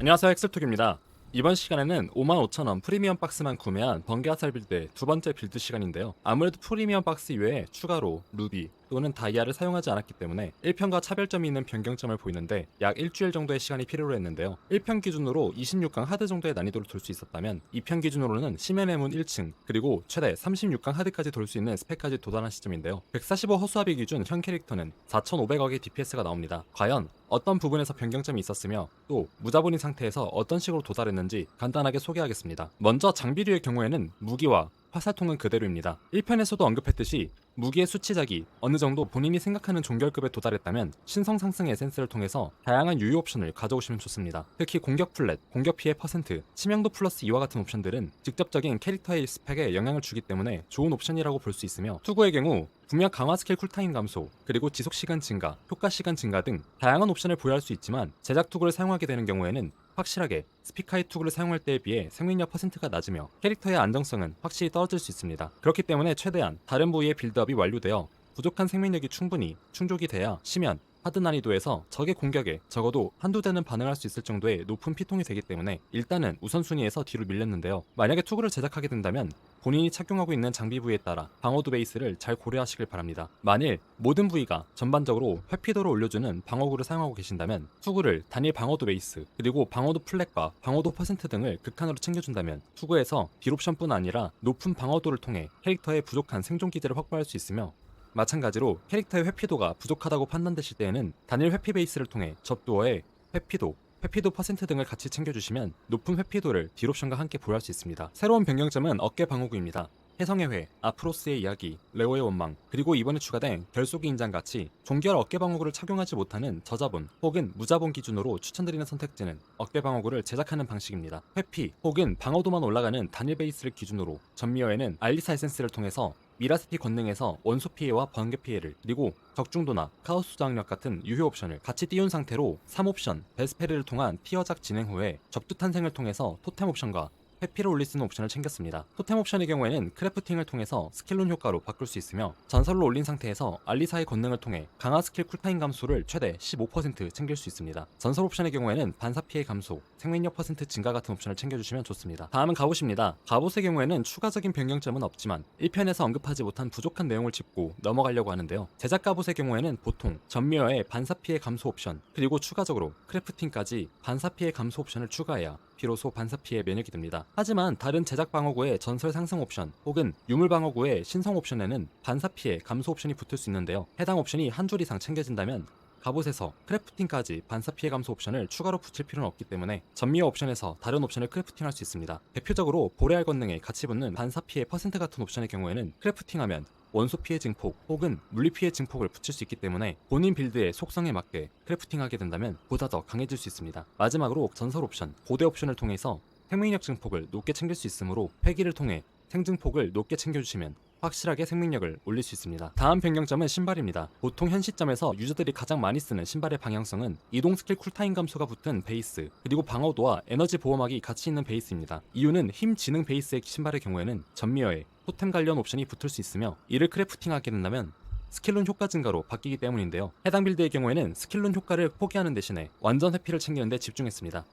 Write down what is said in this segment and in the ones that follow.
안녕하세요, 엑셀톡입니다. 이번 시간에는 55,000원 프리미엄 박스만 구매한 번개화살 빌드의 두 번째 빌드 시간인데요. 아무래도 프리미엄 박스 이외에 추가로 루비 또는 다이아를 사용하지 않았기 때문에 1편과 차별점이 있는 변경점을 보이는데 약 일주일 정도의 시간이 필요로 했는데요. 1편 기준으로 26강 하드 정도의 난이도를 돌 수 있었다면 2편 기준으로는 심연의 문 1층 그리고 최대 36강 하드까지 돌 수 있는 스펙까지 도달한 시점인데요. 145 허수아비 기준 현 캐릭터는 4,500억의 DPS가 나옵니다. 과연 어떤 부분에서 변경점이 있었으며 또 무자본인 상태에서 어떤 식으로 도달했는지 간단하게 소개하겠습니다. 먼저 장비류의 경우에는 무기와 화살통은 그대로입니다. 1편에서도 언급했듯이 무기의 수치작이 어느 정도 본인이 생각하는 종결급에 도달했다면 신성 상승 에센스를 통해서 다양한 유효 옵션을 가져오시면 좋습니다. 특히 공격 플랫, 공격 피해 퍼센트, 치명도 플러스 2와 같은 옵션들은 직접적인 캐릭터의 스펙에 영향을 주기 때문에 좋은 옵션이라고 볼 수 있으며 투구의 경우 분명 강화 스킬 쿨타임 감소, 그리고 지속 시간 증가, 효과 시간 증가 등 다양한 옵션을 부여할 수 있지만 제작 투구를 사용하게 되는 경우에는 확실하게 스피카이 투구를 사용할 때에 비해 생명력 퍼센트가 낮으며 캐릭터의 안정성은 확실히 떨어질 수 있습니다. 그렇기 때문에 최대한 다른 부위의 빌드업이 완료되어 부족한 생명력이 충분히 충족이 돼야 심연, 하드 난이도에서 적의 공격에 적어도 한두 대는 반응할 수 있을 정도의 높은 피통이 되기 때문에 일단은 우선순위에서 뒤로 밀렸는데요. 만약에 투구를 제작하게 된다면 본인이 착용하고 있는 장비 부위에 따라 방어도 베이스를 잘 고려하시길 바랍니다. 만일 모든 부위가 전반적으로 회피도를 올려주는 방어구를 사용하고 계신다면 투구를 단일 방어도 베이스 그리고 방어도 플랫과 방어도 퍼센트 등을 극한으로 챙겨준다면 투구에서 딜옵션뿐 아니라 높은 방어도를 통해 캐릭터의 부족한 생존 기제를 확보할 수 있으며 마찬가지로 캐릭터의 회피도가 부족하다고 판단되실 때에는 단일 회피 베이스를 통해 접두어의 회피도 퍼센트 등을 같이 챙겨주시면 높은 회피도를 딜옵션과 함께 보유할 수 있습니다. 새로운 변경점은 어깨 방어구입니다. 혜성의 회, 아프로스의 이야기, 레오의 원망, 그리고 이번에 추가된 결속의 인장같이 종결 어깨 방어구를 착용하지 못하는 저자본 혹은 무자본 기준으로 추천드리는 선택지는 어깨 방어구를 제작하는 방식입니다. 회피 혹은 방어도만 올라가는 단일 베이스를 기준으로 전미어에는 알리사 에센스를 통해서 미라스티 권능에서 원소 피해와 번개 피해를 그리고 적중도나 카오스 장력 같은 유효 옵션을 같이 띄운 상태로 3옵션 베스페르를 통한 티어작 진행 후에 접두 탄생을 통해서 토템 옵션과 회피를 올릴 수 있는 옵션을 챙겼습니다. 토템 옵션의 경우에는 크래프팅을 통해서 스킬룬 효과로 바꿀 수 있으며 전설로 올린 상태에서 알리사의 권능을 통해 강화 스킬 쿨타임 감소를 최대 15% 챙길 수 있습니다. 전설 옵션의 경우에는 반사 피해 감소, 생명력 퍼센트 증가 같은 옵션을 챙겨주시면 좋습니다. 다음은 갑옷입니다. 갑옷의 경우에는 추가적인 변경점은 없지만 1편에서 언급하지 못한 부족한 내용을 짚고 넘어가려고 하는데요. 제작 갑옷의 경우에는 보통 전미어의 반사 피해 감소 옵션 그리고 추가적으로 크래프팅까지 반사 피해 감소 옵션을 추가해야 비로소 반사 피해 면역이 됩니다. 하지만 다른 제작 방어구의 전설 상승 옵션 혹은 유물 방어구의 신성 옵션에는 반사 피해 감소 옵션이 붙을 수 있는데요. 해당 옵션이 한 줄 이상 챙겨진다면 갑옷에서 크래프팅까지 반사 피해 감소 옵션을 추가로 붙일 필요는 없기 때문에 전미어 옵션에서 다른 옵션을 크래프팅할 수 있습니다. 대표적으로 보레알 권능에 같이 붙는 반사 피해 퍼센트 같은 옵션의 경우에는 크래프팅하면 원소 피해 증폭 혹은 물리 피해 증폭을 붙일 수 있기 때문에 본인 빌드의 속성에 맞게 크래프팅하게 된다면 보다 더 강해질 수 있습니다. 마지막으로 전설 옵션, 고대 옵션을 통해서 생명력 증폭을 높게 챙길 수 있으므로 회기를 통해 생증폭을 높게 챙겨주시면 확실하게 생명력을 올릴 수 있습니다. 다음 변경점은 신발입니다. 보통 현 시점에서 유저들이 가장 많이 쓰는 신발의 방향성은 이동 스킬 쿨타임 감소가 붙은 베이스 그리고 방어도와 에너지 보호막이 같이 있는 베이스입니다. 이유는 힘 지능 베이스의 신발의 경우에는 전미어에 토템 관련 옵션이 붙을 수 있으며 이를 크래프팅하게 된다면 스킬룬 효과 증가로 바뀌기 때문인데요. 해당 빌드의 경우에는 스킬룬 효과를 포기하는 대신에 완전 회피를 챙기는 데 집중했습니다.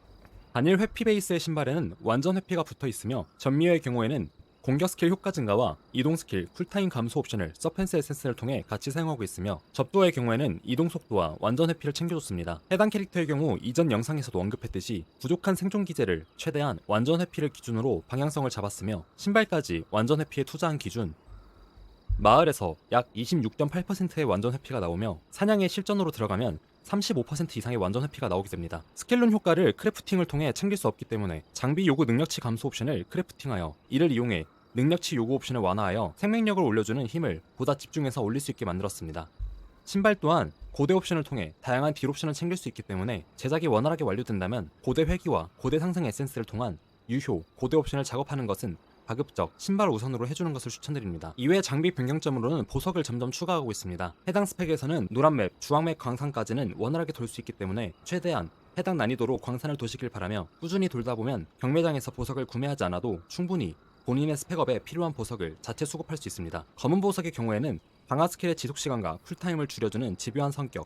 단일 회피 베이스의 신발에는 완전 회피가 붙어 있으며 전미어의 경우에는 공격 스킬 효과 증가와 이동 스킬 쿨타임 감소 옵션을 서펜스 에센스를 통해 같이 사용하고 있으며 접도의 경우에는 이동 속도와 완전 회피를 챙겨줬습니다. 해당 캐릭터의 경우 이전 영상에서도 언급했듯이 부족한 생존 기제를 최대한 완전 회피를 기준으로 방향성을 잡았으며 신발까지 완전 회피에 투자한 기준 마을에서 약 26.8%의 완전 회피가 나오며 사냥의 실전으로 들어가면 35% 이상의 완전 회피가 나오게 됩니다. 스킬룬 효과를 크래프팅을 통해 챙길 수 없기 때문에 장비 요구 능력치 감소 옵션을 크래프팅하여 이를 이용해 능력치 요구 옵션을 완화하여 생명력을 올려주는 힘을 보다 집중해서 올릴 수 있게 만들었습니다. 신발 또한 고대 옵션을 통해 다양한 딜 옵션을 챙길 수 있기 때문에 제작이 원활하게 완료된다면 고대 회귀와 고대 상승 에센스를 통한 유효 고대 옵션을 작업하는 것은 가급적 신발 우선으로 해주는 것을 추천드립니다. 이외 장비 변경점으로는 보석을 점점 추가하고 있습니다. 해당 스펙에서는 노란맵, 주황맵 광산까지는 원활하게 돌 수 있기 때문에 최대한 해당 난이도로 광산을 도시길 바라며 꾸준히 돌다 보면 경매장에서 보석을 구매하지 않아도 충분히 본인의 스펙업에 필요한 보석을 자체 수급할 수 있습니다. 검은 보석의 경우에는 강화 스킬의 지속시간과 쿨타임을 줄여주는 집요한 성격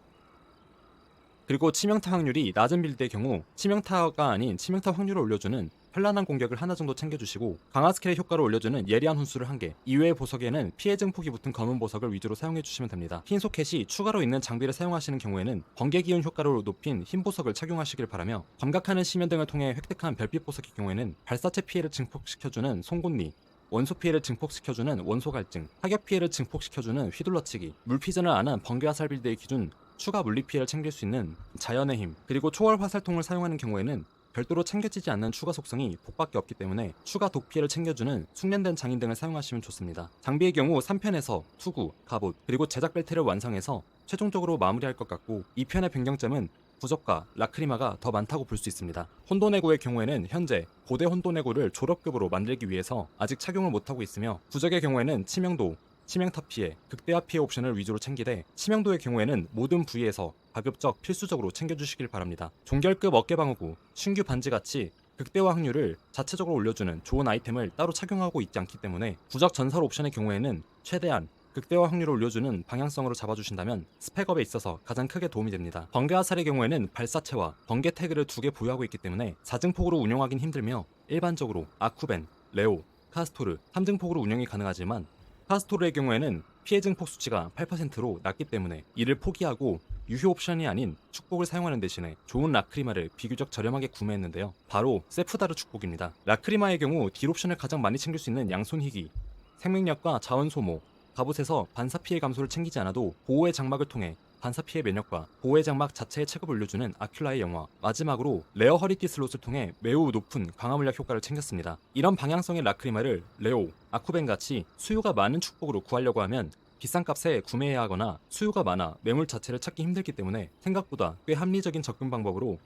그리고 치명타 확률이 낮은 빌드의 경우 치명타가 아닌 치명타 확률을 올려주는 현란한 공격을 하나 정도 챙겨주시고 강화 스킬의 효과를 올려주는 예리한 훈수를 1개, 이외의 보석에는 피해 증폭이 붙은 검은 보석을 위주로 사용해주시면 됩니다. 흰 소켓이 추가로 있는 장비를 사용하시는 경우에는 번개 기운 효과를 높인 흰 보석을 착용하시길 바라며, 감각하는 시면 등을 통해 획득한 별빛 보석의 경우에는 발사체 피해를 증폭시켜주는 송곳니, 원소 피해를 증폭시켜주는 원소 갈증, 타격 피해를 증폭시켜주는 휘둘러치기, 물피전을 안한 번개 화살 빌드의 기준 추가 물리 피해를 챙길 수 있는 자연의 힘, 그리고 초월 화살통을 사용하는 경우에는 별도로 챙겨지지 않는 추가 속성이 독밖에 없기 때문에 추가 독 피해를 챙겨주는 숙련된 장인 등을 사용하시면 좋습니다. 장비의 경우 3편에서 투구, 갑옷, 그리고 제작 벨트를 완성해서 최종적으로 마무리할 것 같고, 2편의 변경점은 부적과 라크리마가 더 많다고 볼 수 있습니다. 혼돈해고의 경우에는 현재 고대 혼돈해고를 졸업급으로 만들기 위해서 아직 착용을 못하고 있으며, 부적의 경우에는 치명도, 치명타 피해, 극대화 피해 옵션을 위주로 챙기되, 치명도의 경우에는 모든 부위에서 가급적 필수적으로 챙겨주시길 바랍니다. 종결급 어깨방어구, 신규 반지같이 극대화 확률을 자체적으로 올려주는 좋은 아이템을 따로 착용하고 있지 않기 때문에 부적 전설 옵션의 경우에는 최대한 극대화 확률을 올려주는 방향성으로 잡아주신다면 스펙업에 있어서 가장 크게 도움이 됩니다. 번개 화살의 경우에는 발사체와 번개 태그를 2개 보유하고 있기 때문에 4증폭으로 운영하긴 힘들며, 일반적으로 아쿠벤, 레오, 카스토르 3증폭으로 운영이 가능하지만 카스토르의 경우에는 피해 증폭 수치가 8%로 낮기 때문에 이를 포기하고 유효 옵션이 아닌 축복을 사용하는 대신에 좋은 라크리마를 비교적 저렴하게 구매했는데요. 바로 세프다르 축복입니다. 라크리마의 경우 딜 옵션을 가장 많이 챙길 수 있는 양손 희귀, 생명력과 자원 소모, 갑옷에서 반사 피해 감소를 챙기지 않아도 보호의 장막을 통해 반사 피해 면역과 보호의 장막 자체의 체급을 올려주는 아큘라의 영화, 마지막으로 레어 허리띠 슬롯을 통해 매우 높은 강화 물약 효과를 챙겼습니다. 이런 방향성의 라크리마를 레오, 아쿠벤 같이 수요가 많은 축복으로 구하려고 하면 비싼 값에 구매해야 하거나 수요가 많아 매물 자체를 찾기 힘들기 때문에 생각보다 꽤 합리적인 접근 방법으로,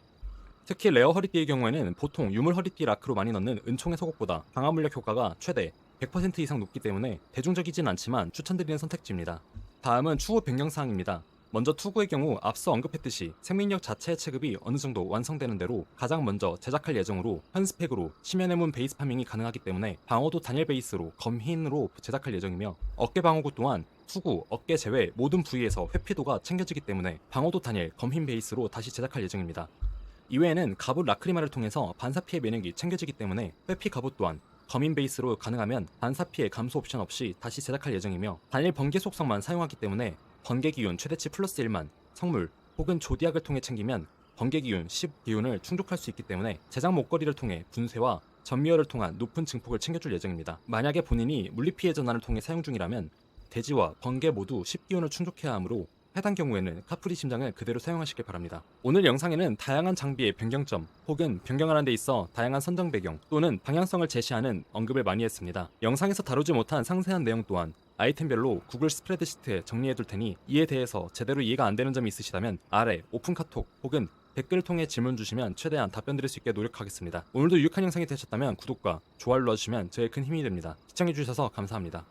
특히 레어 허리띠의 경우에는 보통 유물 허리띠 라크로 많이 넣는 은총의 속옷보다 강화 물약 효과가 최대 100% 이상 높기 때문에 대중적이진 않지만 추천드리는 선택지입니다. 다음은 추후 변경사항입니다. 먼저 투구의 경우 앞서 언급했듯이 생명력 자체의 체급이 어느정도 완성되는 대로 가장 먼저 제작할 예정으로, 현 스펙으로 심연의 문 베이스 파밍이 가능하기 때문에 방어도 단일 베이스로 검흰으로 제작할 예정이며, 어깨 방어구 또한 투구, 어깨 제외 모든 부위에서 회피도가 챙겨지기 때문에 방어도 단일 검흰 베이스로 다시 제작할 예정입니다. 이외에는 갑옷 라크리마를 통해서 반사 피해 면역이 챙겨지기 때문에 회피 갑옷 또한 검인 베이스로 가능하면 반사 피해 감소 옵션 없이 다시 제작할 예정이며, 단일 번개 속성만 사용하기 때문에 번개 기운 최대치 플러스 1만, 성물 혹은 조디악을 통해 챙기면 번개 기운 10 기운을 충족할 수 있기 때문에 제작 목걸이를 통해 분쇄와 전미열을 통한 높은 증폭을 챙겨줄 예정입니다. 만약에 본인이 물리피해 전환을 통해 사용 중이라면 대지와 번개 모두 10기운을 충족해야 하므로 해당 경우에는 카프리 심장을 그대로 사용하시길 바랍니다. 오늘 영상에는 다양한 장비의 변경점 혹은 변경하는 데 있어 다양한 선정 배경 또는 방향성을 제시하는 언급을 많이 했습니다. 영상에서 다루지 못한 상세한 내용 또한 아이템별로 구글 스프레드시트에 정리해둘 테니 이에 대해서 제대로 이해가 안 되는 점이 있으시다면 아래 오픈 카톡 혹은 댓글을 통해 질문 주시면 최대한 답변 드릴 수 있게 노력하겠습니다. 오늘도 유익한 영상이 되셨다면 구독과 좋아요를 눌러주시면 저의 큰 힘이 됩니다. 시청해주셔서 감사합니다.